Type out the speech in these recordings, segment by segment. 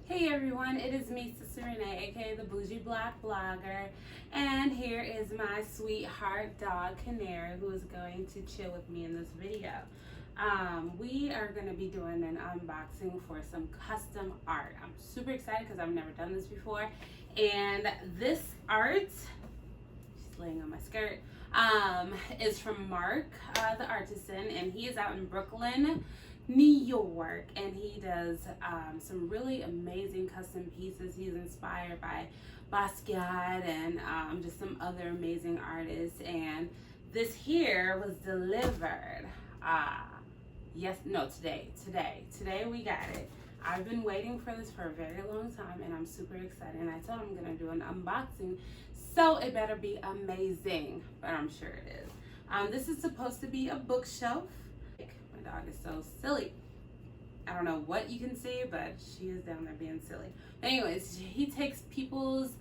Hey everyone, it is me, Sister Renee, aka the Bougie Black Blogger, and here is my sweetheart dog Canary, who is going to chill with me in this video. We are going to be doing an unboxing for some custom art. I'm super excited because I've never done this before, and this art, she's laying on my skirt, is from Mark, the Artisan, and he is out in Brooklyn, New York, and he does some really amazing custom pieces. He's inspired by Basquiat and just some other amazing artists, and this here was delivered today we got it. I've been waiting for this for a very long time, and I'm super excited, and I told him I'm gonna do an unboxing, so it better be amazing, but I'm sure it is. This is supposed to be a bookshelf. My dog is so silly. I don't know what you can see, but she is down there being silly. Anyways, he takes people's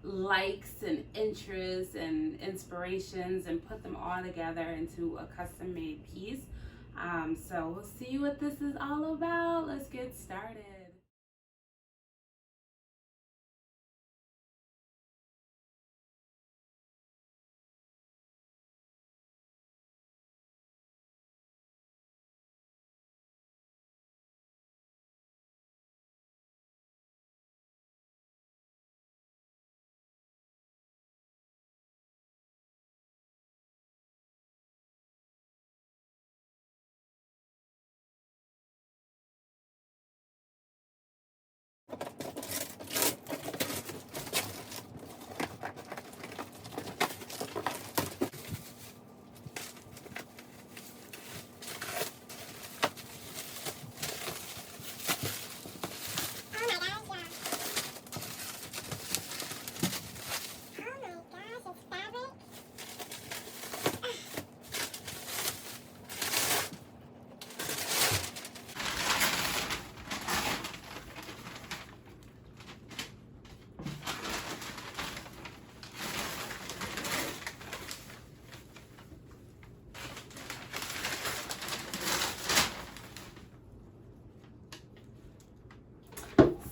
likes and interests and inspirations and put them all together into a custom made piece. So we'll see what this is all about. Let's get started.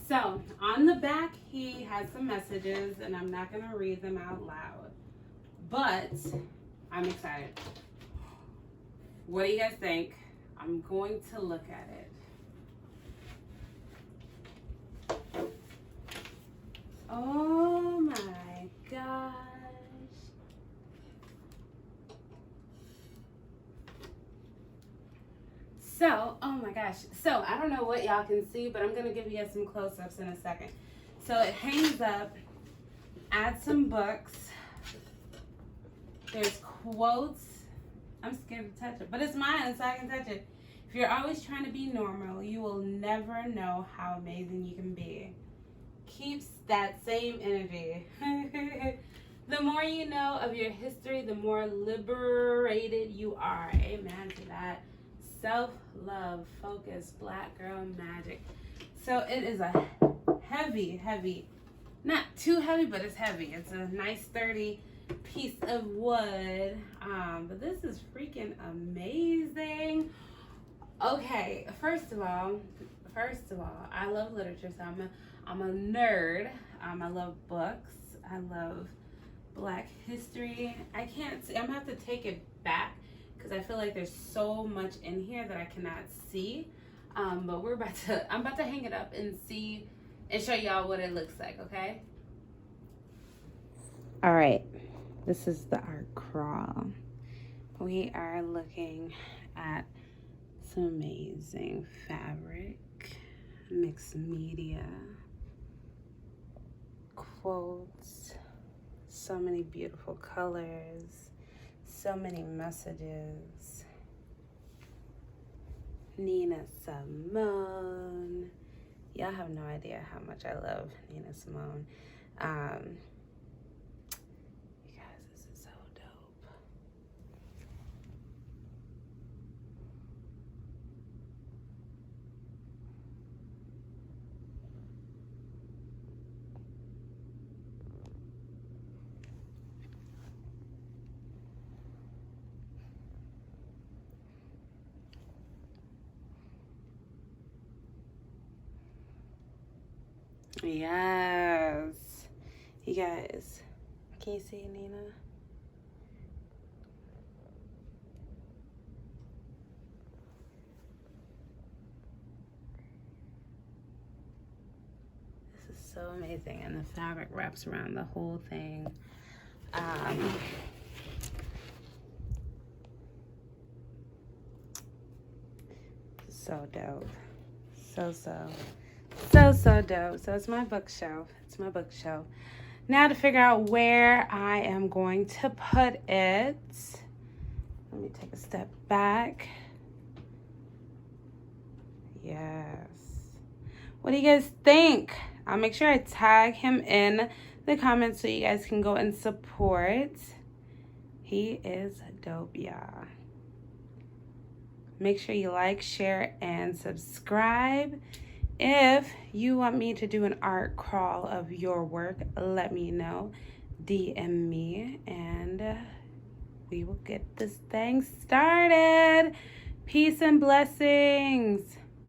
So on the back, he has some messages, and I'm not going to read them out loud, but I'm excited. What do you guys think? I'm going to look at it. Oh my gosh. So, oh my gosh. So, I don't know what y'all can see, but I'm going to give you some close-ups in a second. So, it hangs up, add some books. There's quotes. I'm scared to touch it, but it's mine, so I can touch it. If you're always trying to be normal, you will never know how amazing you can be. Keeps that same energy. The more you know of your history, the more liberated you are. Amen to that. Self-love, focus, black girl magic. So it is a heavy, not too heavy, but it's heavy. It's a nice sturdy piece of wood. But this is freaking amazing. Okay, first of all, I love literature, so I'm a nerd. I love books. I love Black history. I can't see. I'm gonna have to take it back because I feel like there's so much in here that I cannot see. But I'm about to hang it up and see and show y'all what it looks like, okay? All right, this is the art crawl. We are looking at some amazing fabric, mixed media, quotes, so many beautiful colors, so many messages. Nina Simone. Y'all have no idea how much I love Nina Simone. You guys, this is so dope. Yes. You guys, can you see Nina? This is so amazing. And the fabric wraps around the whole thing. So dope. So dope. So it's my bookshelf. It's my bookshelf. Now to figure out where I am going to put it. Let me take a step back. Yes. What do you guys think? I'll make sure I tag him in the comments so you guys can go and support. He is dope, y'all. Make sure you like, share, and subscribe. If you want me to do an art crawl of your work, let me know. DM me and we will get this thing started. Peace and blessings.